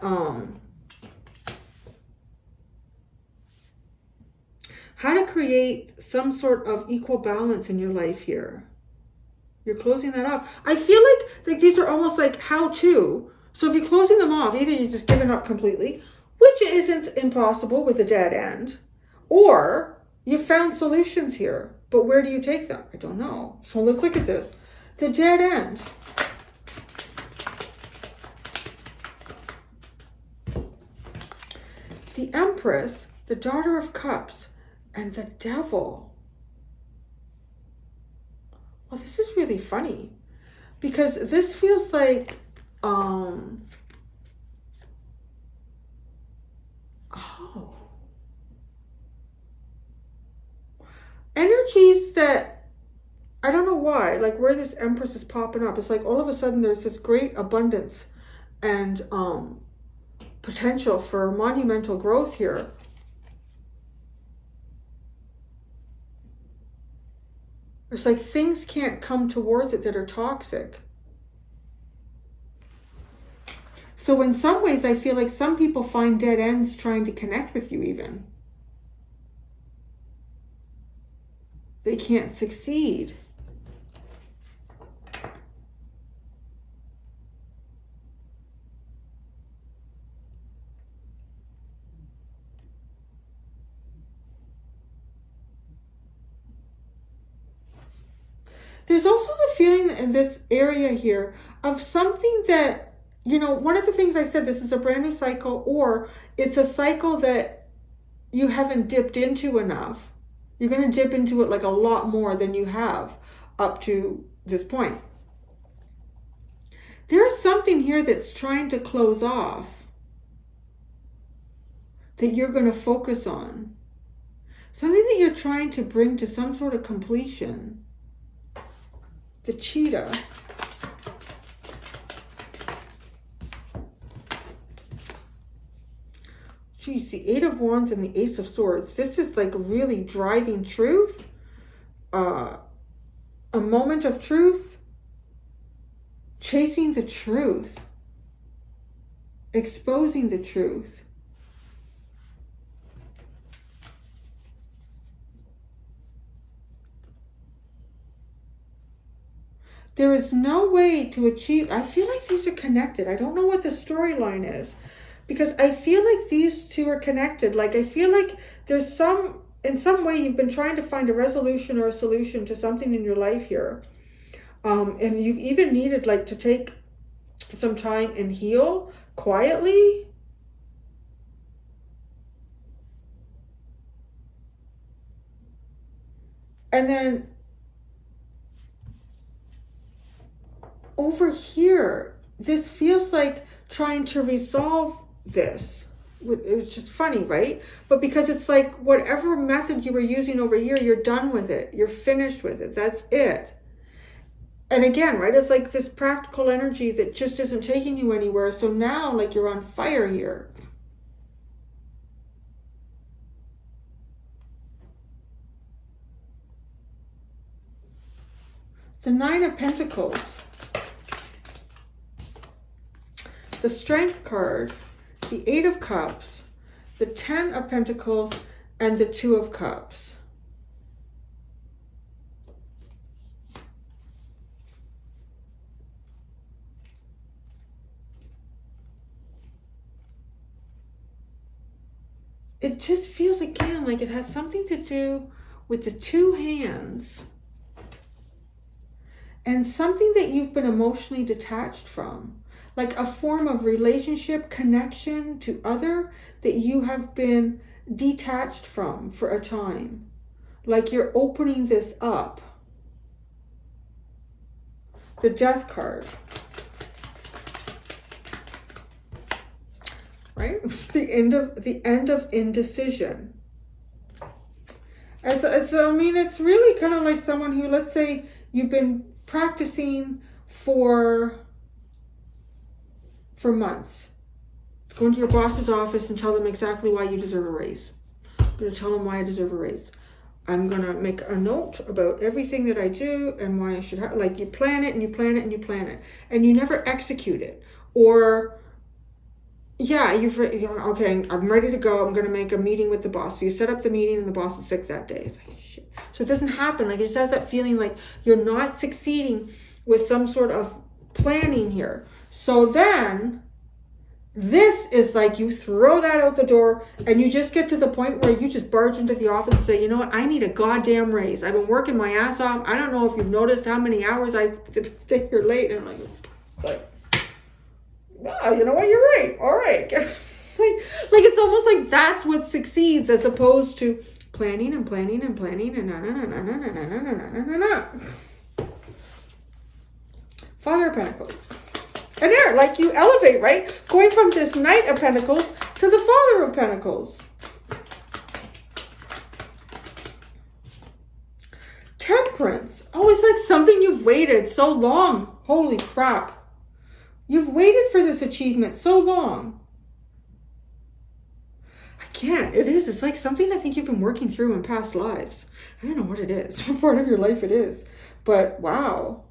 how to create some sort of equal balance in your life here. You're closing that off. I feel like these are almost like how-to. So if you're closing them off, either you're just giving up completely, which isn't impossible with a dead end, or you found solutions here. But where do you take them? I don't know. So let's look at this. The dead end. The Empress, the Daughter of Cups, and the Devil. Well, this is really funny because this feels like, oh, energies that, I don't know why, like where this Empress is popping up. It's like all of a sudden there's this great abundance and potential for monumental growth here. It's like things can't come towards it that are toxic. So in some ways, I feel like some people find dead ends trying to connect with you even. They can't succeed. There's also the feeling in this area here of something that, you know, one of the things I said, this is a brand new cycle, or it's a cycle that you haven't dipped into enough. You're going to dip into it like a lot more than you have up to this point. There's something here that's trying to close off that you're going to focus on. Something that you're trying to bring to some sort of completion. The cheetah. Geez, the Eight of Wands and the Ace of Swords. This is like really driving truth. A moment of truth. Chasing the truth. Exposing the truth. There is no way to achieve. I feel like these are connected. I don't know what the storyline is, because I feel like these two are connected. Like I feel like there's in some way you've been trying to find a resolution or a solution to something in your life here. And you've even needed like to take some time and heal quietly. And then over here, this feels like trying to resolve this. It's just funny, right? But because it's like whatever method you were using over here, you're done with it. You're finished with it. That's it. And again, right, it's like this practical energy that just isn't taking you anywhere. So now, like, you're on fire here. The Nine of Pentacles. The Strength card. The Eight of Cups. The Ten of Pentacles. And the Two of Cups. It just feels again like it has something to do with the two hands and something that you've been emotionally detached from, like a form of relationship connection to other that you have been detached from for a time. Like you're opening this up. The Death card. Right? It's the end of indecision. I mean, it's really kind of like someone who, let's say, you've been practicing for months. Go into your boss's office and tell them exactly why you deserve a raise. I'm going to tell them why I deserve a raise. I'm going to make a note about everything that I do and why I should have, like you plan it and you plan it and you plan it. And you never execute it. Or Yeah, okay, I'm ready to go. I'm going to make a meeting with the boss. So you set up the meeting and the boss is sick that day. It's like, shit. So it doesn't happen. Like, it just has that feeling like you're not succeeding with some sort of planning here. So then this is like you throw that out the door and you just get to the point where you just barge into the office and say, you know what, I need a goddamn raise. I've been working my ass off. I don't know if you've noticed how many hours I stay here late. And I'm like, oh, you know what, you're right. All right. like it's almost like that's what succeeds as opposed to planning and planning and planning and Father of Pentacles. And there, like you elevate, right? Going from this Knight of Pentacles to the Father of Pentacles. Temperance. Oh, it's like something you've waited so long. Holy crap. You've waited for this achievement so long. I can't. It is. It's like something I think you've been working through in past lives. I don't know what it is. What part of your life it is. But wow.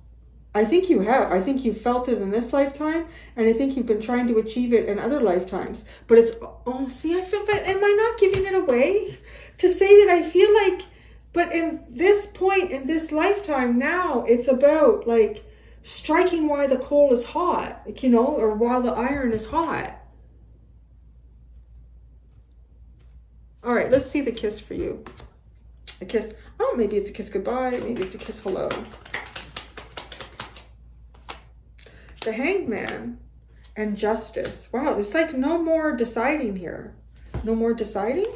I think you have. I think you felt it in this lifetime, and I think you've been trying to achieve it in other lifetimes. But it's, oh, see, I feel, but am I not giving it away to say that I feel like, but in this point, in this lifetime now, it's about like striking while the coal is hot, like, you know, or while the iron is hot. All right, let's see the kiss for you. A kiss. Oh, maybe it's a kiss goodbye. Maybe it's a kiss hello. The Hanged Man and Justice. Wow, there's like no more deciding here. No more deciding?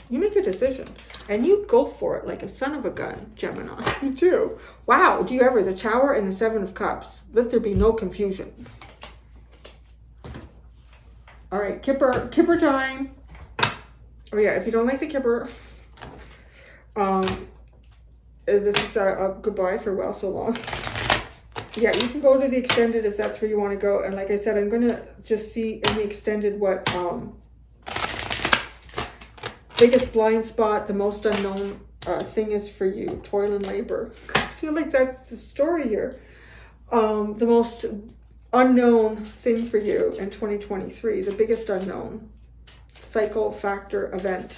You make a decision. And you go for it like a son of a gun, Gemini. You do. Wow, do you ever? The Tower and the Seven of Cups. Let there be no confusion. All right, Kipper time. Oh yeah, if you don't like the Kipper, this is a goodbye, farewell, so long. Yeah, you can go to the extended if that's where you want to go. And like I said, I'm going to just see in the extended what biggest blind spot, the most unknown thing is for you. Toil and labor. I feel like that's the story here. The most unknown thing for you in 2023. The biggest unknown. Cycle, factor, event.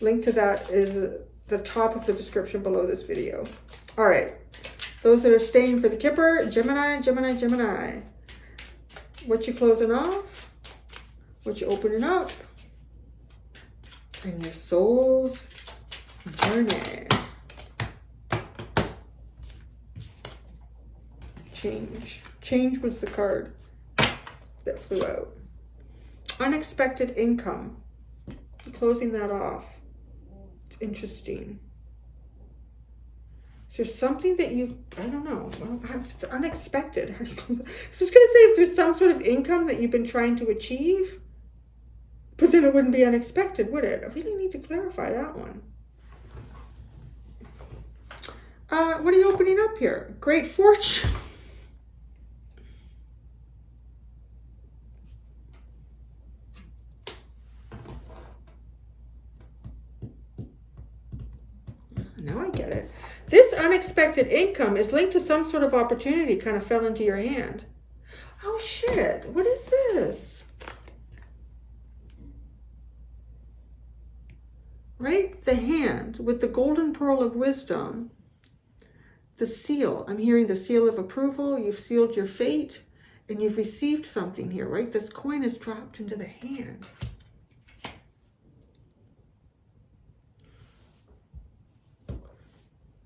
Link to that is the top of the description below this video. All right. Those that are staying for the Kipper, Gemini, Gemini, Gemini. What you closing off? What you opening up? And your soul's journey. Change. Change was the card that flew out. Unexpected income. Closing that off. It's interesting. Is there something that you, I don't know, it's unexpected. So I was going to say, if there's some sort of income that you've been trying to achieve, but then it wouldn't be unexpected, would it? I really need to clarify that one. What are you opening up here? Great fortune. Now I get it. This unexpected income is linked to some sort of opportunity kind of fell into your hand. Oh shit, what is this? Right? The hand with the golden pearl of wisdom. The seal. I'm hearing the seal of approval. You've sealed your fate and you've received something here, right? This coin is dropped into the hand.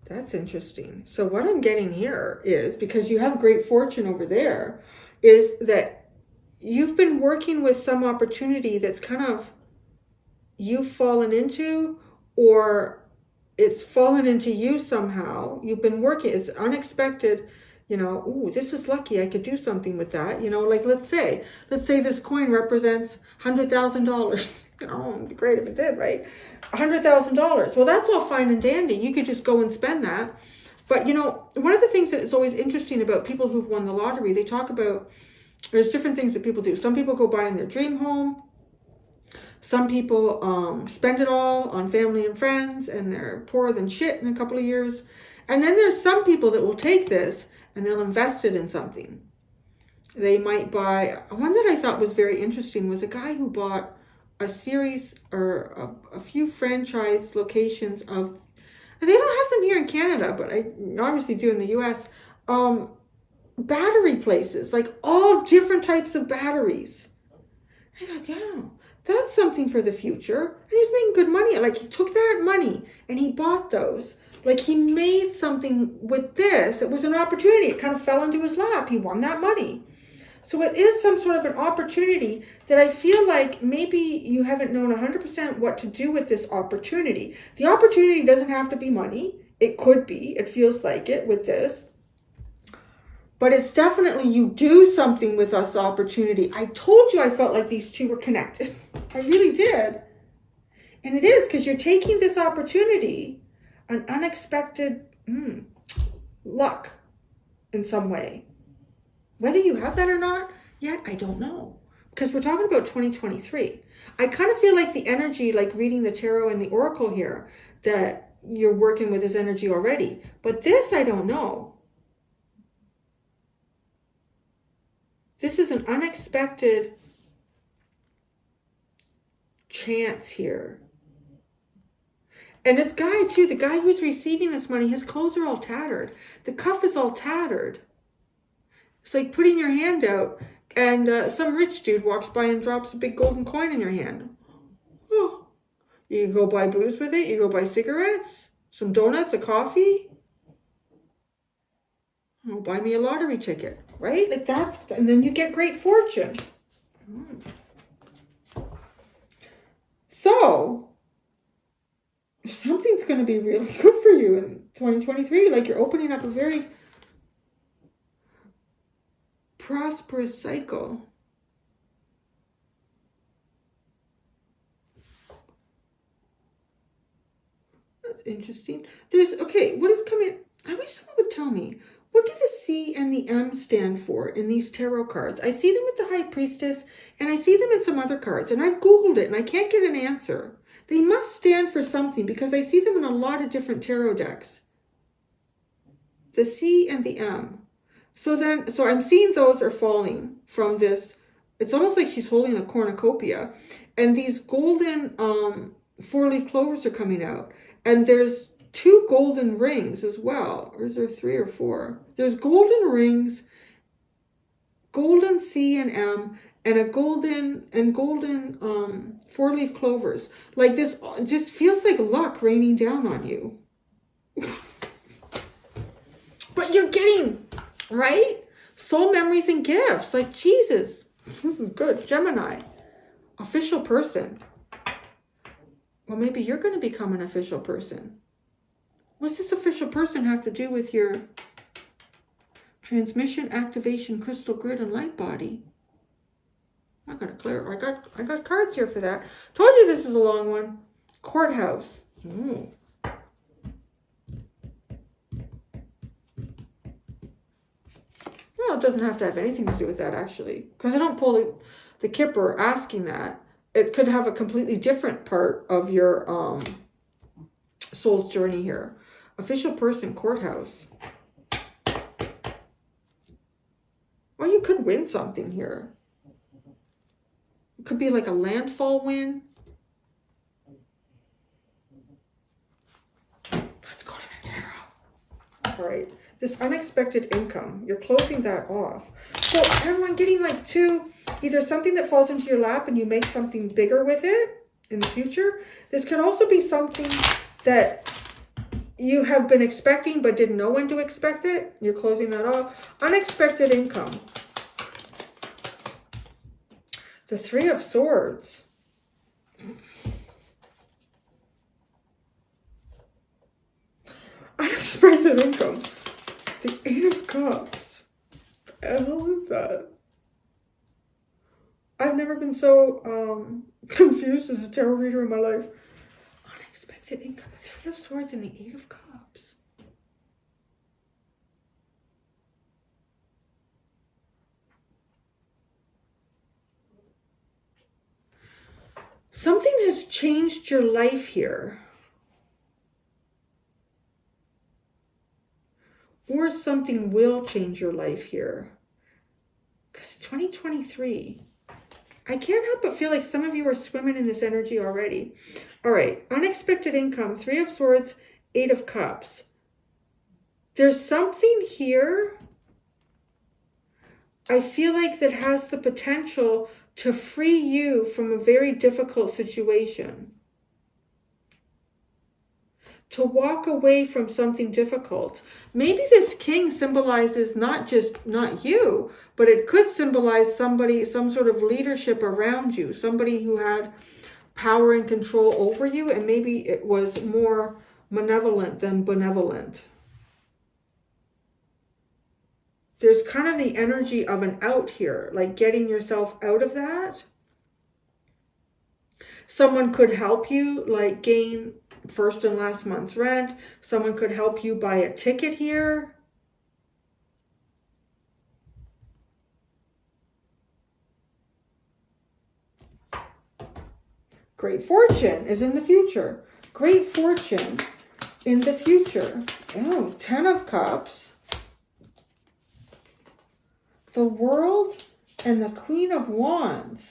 That's interesting. So what I'm getting here is, because you have great fortune over there, is that you've been working with some opportunity that's kind of you've fallen into, or it's fallen into you somehow. You've been working, it's unexpected, you know, ooh, this is lucky, I could do something with that. You know, like let's say this coin represents $100,000. Oh, it'd be great if it did, right? $100,000. Well, that's all fine and dandy. You could just go and spend that. But, you know, one of the things that is always interesting about people who've won the lottery, they talk about, there's different things that people do. Some people go buy in their dream home. Some people spend it all on family and friends, and they're poorer than shit in a couple of years. And then there's some people that will take this and they'll invest it in something. They might buy, one that I thought was very interesting was a guy who bought a series or a few franchise locations of, and they don't have them here in Canada, but I obviously do in the US, battery places, like all different types of batteries. I thought, yeah, that's something for the future. And he was making good money. Like, he took that money and he bought those. Like, he made something with this. It was an opportunity. It kind of fell into his lap. He won that money. So it is some sort of an opportunity that I feel like maybe you haven't known 100% what to do with this opportunity. The opportunity doesn't have to be money. It could be. It feels like it with this. But it's definitely you do something with this opportunity. I told you I felt like these two were connected. I really did. And it is, because you're taking this opportunity, an unexpected luck in some way. Whether you have that or not yet, I don't know. Because we're talking about 2023. I kind of feel like the energy, like reading the tarot and the oracle here, that you're working with this energy already. But this, I don't know. This is an unexpected chance here. And this guy too, the guy who's receiving this money, his clothes are all tattered. The cuff is all tattered. It's like putting your hand out and some rich dude walks by and drops a big golden coin in your hand. Oh, you go buy booze with it. You go buy cigarettes, some donuts, a coffee. Oh, buy me a lottery ticket, right? Like that's, and then you get great fortune. So something's going to be really good for you in 2023. Like, you're opening up a very prosperous cycle. That's interesting. Okay, what is coming? I wish someone would tell me. What do the C and the M stand for in these tarot cards? I see them with the High Priestess, and I see them in some other cards, and I've Googled it, and I can't get an answer. They must stand for something, because I see them in a lot of different tarot decks. The C and the M. So I'm seeing those are falling from this. It's almost like she's holding a cornucopia. And these golden four-leaf clovers are coming out. And there's 2 golden rings as well. Or is there 3 or 4? There's golden rings, golden C and M, and a golden four-leaf clovers. Like, this just feels like luck raining down on you. But you're getting, right? Soul memories and gifts. Like, Jesus, this is good. Gemini, official person. Well, maybe you're going to become an official person. What's this official person have to do with your transmission, activation, crystal grid, and light body? I gotta clear. I got cards here for that. Told you this is a long one. Courthouse. Well, it doesn't have to have anything to do with that, actually, because I don't pull the Kipper asking that. It could have a completely different part of your soul's journey here. Official person, courthouse. Or you could win something here. It could be like a landfall win. Let's go to the tarot. All right. This unexpected income. You're closing that off. So I'm getting like 2, either something that falls into your lap and you make something bigger with it in the future. This could also be something that you have been expecting but didn't know when to expect it. You're closing that off. Unexpected income. The 3 of Swords. Unexpected income. The 8 of Cups. What the hell is that? I've never been so confused as a tarot reader in my life. Unexpected income. The 3 of Swords and the 8 of Cups. Something has changed your life here. Or something will change your life here. Because 2023, I can't help but feel like some of you are swimming in this energy already. All right, unexpected income, 3 of Swords, 8 of Cups. There's something here I feel like that has the potential to free you from a very difficult situation. To walk away from something difficult. Maybe this king symbolizes not you, but it could symbolize somebody, some sort of leadership around you, somebody who had power and control over you, and maybe it was more malevolent than benevolent. There's kind of the energy of an out here, like getting yourself out of that. Someone could help you, like gain first and last month's rent. Someone could help you buy a ticket here. Great fortune is in the future. Great fortune in the future. Oh, 10 of Cups. The World and the Queen of Wands.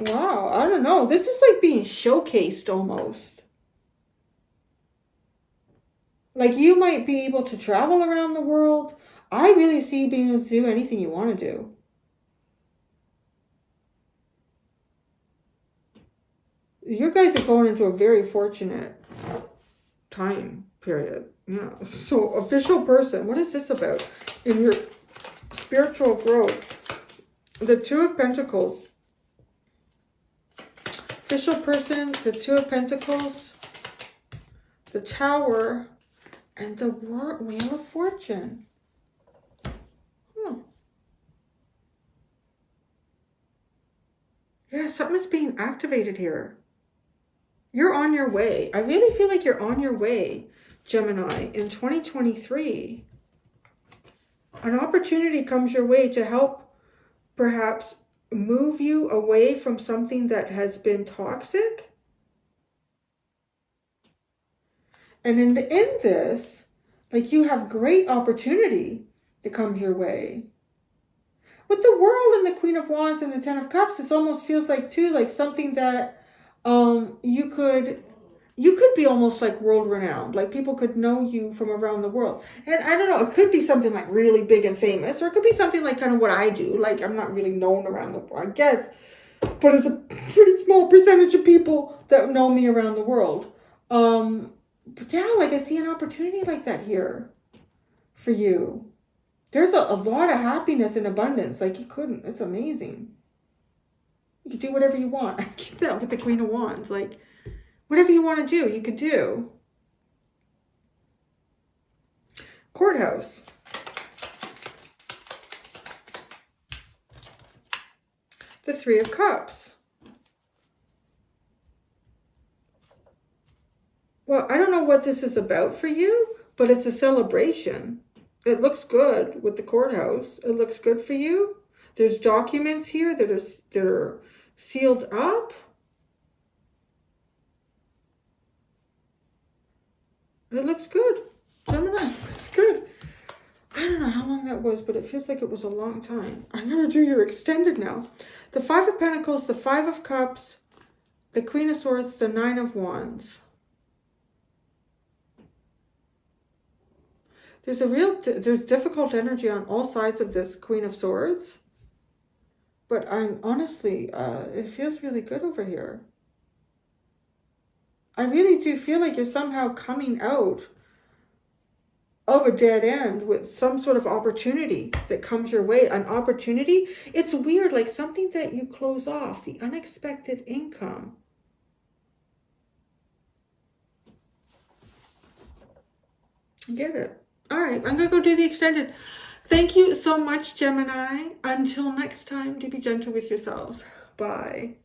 Wow, I don't know. This is like being showcased almost. Like you might be able to travel around the world. I really see you being able to do anything you want to do. You guys are going into a very fortunate time period. Yeah. So official person, what is this about in your spiritual growth? The 2 of Pentacles. Official person, the 2 of Pentacles, the Tower, and the Wheel of Fortune. Yeah, something is being activated here. You're on your way. I really feel like you're on your way, Gemini, in 2023. An opportunity comes your way to help perhaps move you away from something that has been toxic. And in this, like you have great opportunity that comes your way. With the World and the Queen of Wands and the 10 of Cups, this almost feels like too, like something that you could be almost like world renowned. Like people could know you from around the world. And I don't know, it could be something like really big and famous, or it could be something like kind of what I do. Like I'm not really known around the world, I guess, but it's a pretty small percentage of people that know me around the world. But yeah, like I see an opportunity like that here for you. There's a lot of happiness and abundance. Like it's amazing. You can do whatever you want. I get that with the Queen of Wands. Like whatever you want to do, you could do. Courthouse. The 3 of Cups. Well, I don't know what this is about for you, but it's a celebration. It looks good with the courthouse. It looks good for you. There's documents here that are sealed up. It looks good. Gemini, it's good. I don't know how long that was, but it feels like it was a long time. I'm going to do your extended now. The 5 of Pentacles, the 5 of Cups, the Queen of Swords, the 9 of Wands. There's difficult energy on all sides of this Queen of Swords. But honestly, it feels really good over here. I really do feel like you're somehow coming out of a dead end with some sort of opportunity that comes your way. An opportunity. It's weird, like something that you close off. The unexpected income. Get it. All right, I'm going to go do the extended. Thank you so much, Gemini. Until next time, do be gentle with yourselves. Bye.